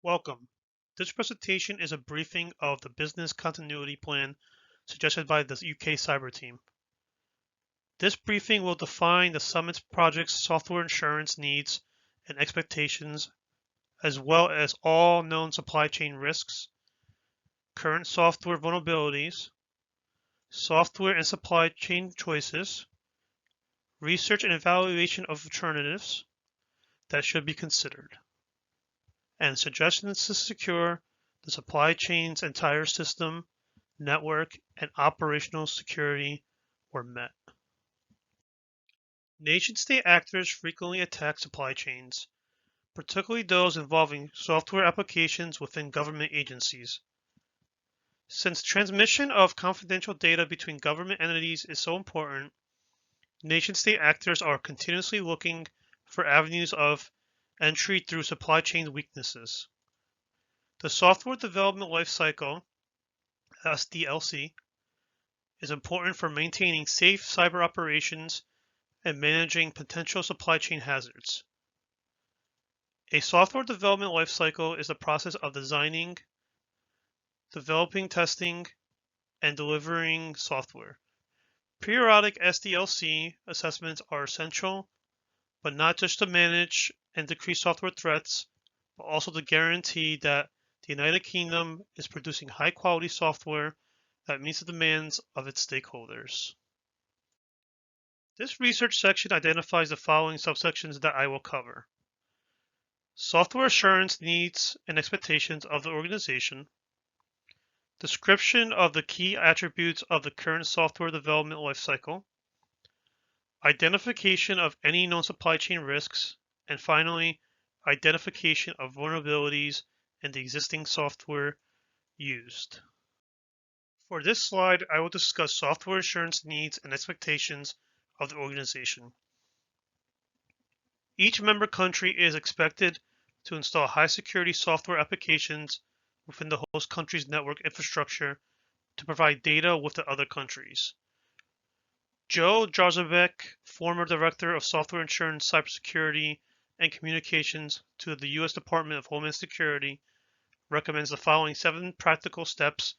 Welcome. This presentation is a briefing of the business continuity plan suggested by the UK Cyber Team. This briefing will define the Summit's project's software insurance needs and expectations, as well as all known supply chain risks, current software vulnerabilities, software and supply chain choices, research and evaluation of alternatives that should be considered, and suggestions to secure the supply chain's entire system, network, and operational security were met. Nation-state actors frequently attack supply chains, particularly those involving software applications within government agencies. Since transmission of confidential data between government entities is so important, nation-state actors are continuously looking for avenues of entry through supply chain weaknesses. The software development lifecycle, SDLC, is important for maintaining safe cyber operations and managing potential supply chain hazards. A software development lifecycle is the process of designing, developing, testing, and delivering software. Periodic SDLC assessments are essential, but not just to manage and decrease software threats, but also to guarantee that the United Kingdom is producing high-quality software that meets the demands of its stakeholders. This research section identifies the following subsections that I will cover: software assurance needs and expectations of the organization, description of the key attributes of the current software development lifecycle, identification of any known supply chain risks, and finally, identification of vulnerabilities in the existing software used. For this slide, I will discuss software assurance needs and expectations of the organization. Each member country is expected to install high-security software applications within the host country's network infrastructure to provide data with the other countries. Joe Jarzabek, former Director of Software Insurance, Cybersecurity, and Communications to the U.S. Department of Homeland Security, recommends the following 7 practical steps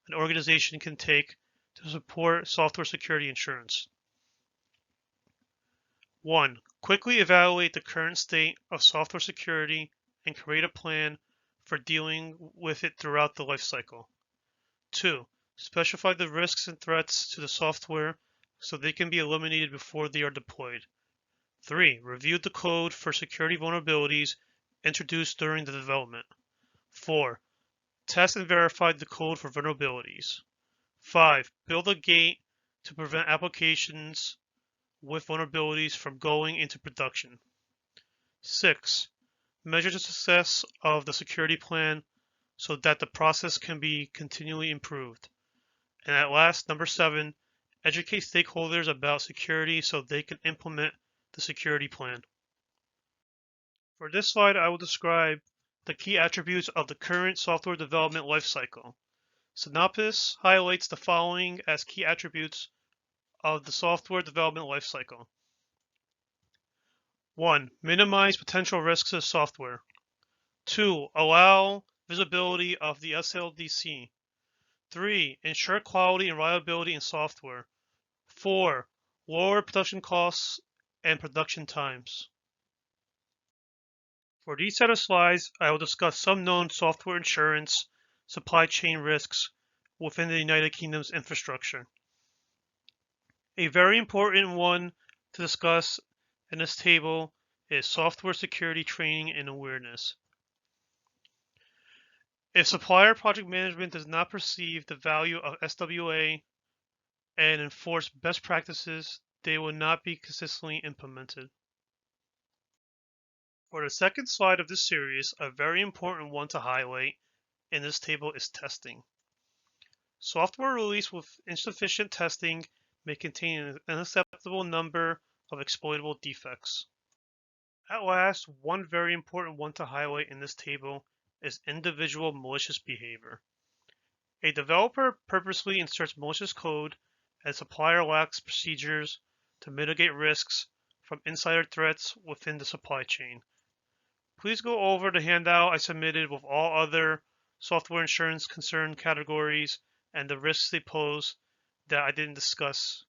an organization can take to support software security insurance. 1. Quickly evaluate the current state of software security and create a plan for dealing with it throughout the lifecycle. 2. Specify the risks and threats to the software so they can be eliminated before they are deployed. 3. Review the code for security vulnerabilities introduced during the development. 4. Test and verify the code for vulnerabilities. 5. Build a gate to prevent applications with vulnerabilities from going into production. 6. Measure the success of the security plan so that the process can be continually improved. And at last, number 7, educate stakeholders about security so they can implement the security plan. For this slide, I will describe the key attributes of the current software development lifecycle. Synopsis highlights the following as key attributes of the software development lifecycle. 1. Minimize potential risks to software. 2. Allow visibility of the SLDC. 3. Ensure quality and reliability in software. 4. Lower production costs and production times. For these set of slides, I will discuss some known software insurance supply chain risks within the United Kingdom's infrastructure. A very important one to discuss in this table is software security training and awareness. If supplier project management does not perceive the value of SWA and enforce best practices, they will not be consistently implemented. For the second slide of this series, a very important one to highlight in this table is testing. Software released with insufficient testing may contain an unacceptable number of exploitable defects. At last, one very important one to highlight in this table is individual malicious behavior. A developer purposely inserts malicious code and a supplier lacks procedures to mitigate risks from insider threats within the supply chain. Please go over the handout I submitted with all other software insurance concern categories and the risks they pose that I didn't discuss.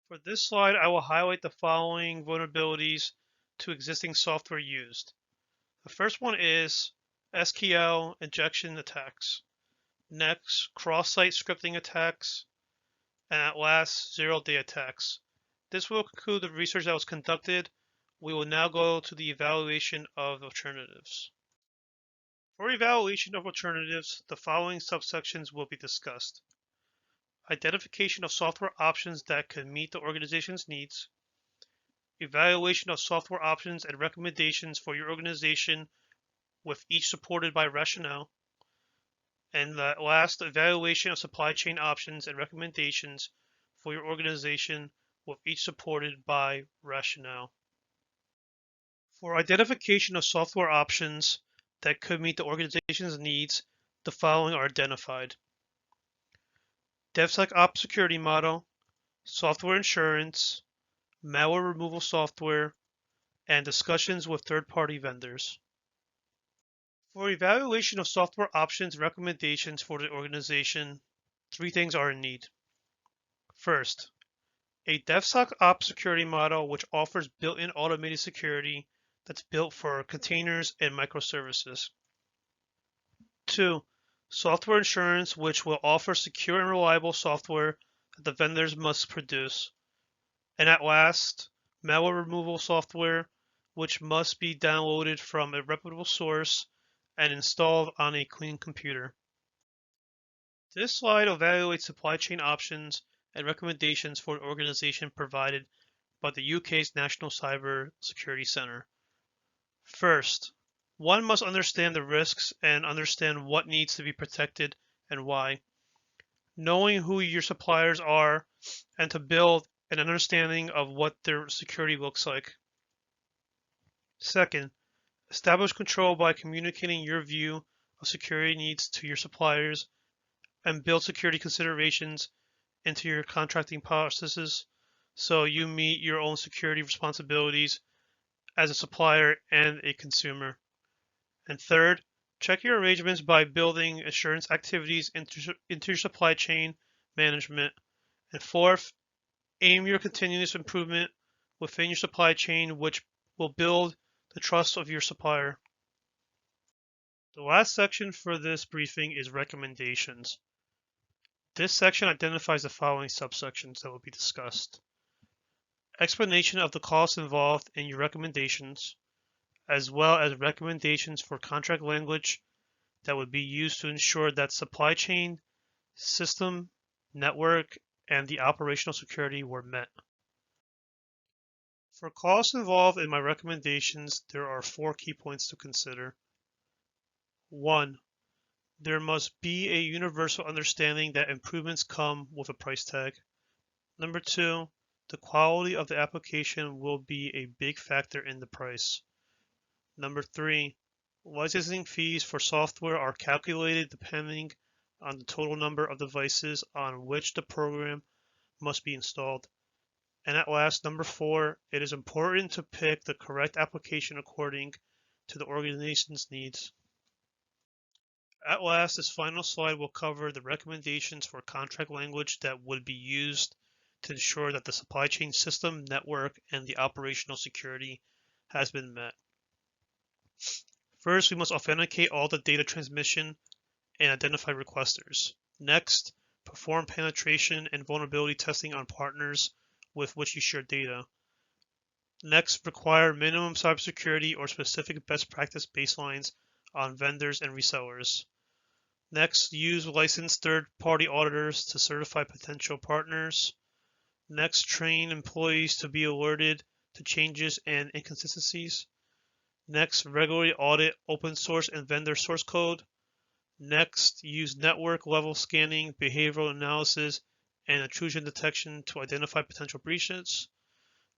For this slide, I will highlight the following vulnerabilities to existing software used. The first one is SQL injection attacks. Next, cross-site scripting attacks. And at last, zero-day attacks. This will conclude the research that was conducted. We will now go to the evaluation of alternatives. For evaluation of alternatives, the following subsections will be discussed. Identification of software options that could meet the organization's needs. Evaluation of software options and recommendations for your organization with each supported by rationale. And last, evaluation of supply chain options and recommendations for your organization with each supported by rationale. For identification of software options that could meet the organization's needs, the following are identified. DevSecOps security model, software insurance, malware removal software, and discussions with third-party vendors. For evaluation of software options and recommendations for the organization, three things are in need. First, a DevSecOps security model which offers built-in automated security that's built for containers and microservices. Two, software insurance which will offer secure and reliable software that the vendors must produce. And at last, malware removal software which must be downloaded from a reputable source and installed on a clean computer. This slide evaluates supply chain options and recommendations for an organization provided by the UK's National Cyber Security Centre. First, one must understand the risks and understand what needs to be protected and why. Knowing who your suppliers are and to build an understanding of what their security looks like. Second, establish control by communicating your view of security needs to your suppliers and build security considerations into your contracting processes so you meet your own security responsibilities as a supplier and a consumer. And third, check your arrangements by building assurance activities into your supply chain management. And fourth, aim your continuous improvement within your supply chain, which will build the trust of your supplier. The last section for this briefing is recommendations. This section identifies the following subsections that will be discussed. Explanation of the costs involved in your recommendations, as well as recommendations for contract language that would be used to ensure that supply chain, system, network, and the operational security were met. For costs involved in my recommendations, there are 4 key points to consider. 1. There must be a universal understanding that improvements come with a price tag. Number 2, the quality of the application will be a big factor in the price. Number 3, licensing fees for software are calculated depending on the total number of devices on which the program must be installed. And at last, number 4, it is important to pick the correct application according to the organization's needs. At last, this final slide will cover the recommendations for contract language that would be used to ensure that the supply chain system, network, and the operational security has been met. First, we must authenticate all the data transmission and identify requesters. Next, perform penetration and vulnerability testing on partners with which you share data. Next, require minimum cybersecurity or specific best practice baselines on vendors and resellers. Next, use licensed third-party auditors to certify potential partners. Next, train employees to be alerted to changes and inconsistencies. Next, regularly audit open source and vendor source code. Next, use network level scanning, behavioral analysis, and intrusion detection to identify potential breaches.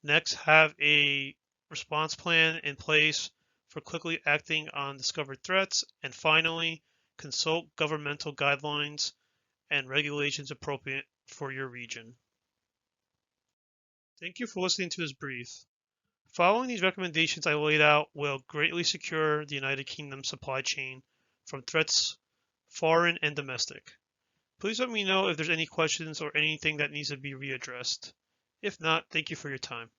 Next, have a response plan in place for quickly acting on discovered threats. And finally, consult governmental guidelines and regulations appropriate for your region. Thank you for listening to this brief. Following these recommendations I laid out will greatly secure the United Kingdom supply chain from threats, foreign and domestic. Please let me know if there's any questions or anything that needs to be readdressed. If not, thank you for your time.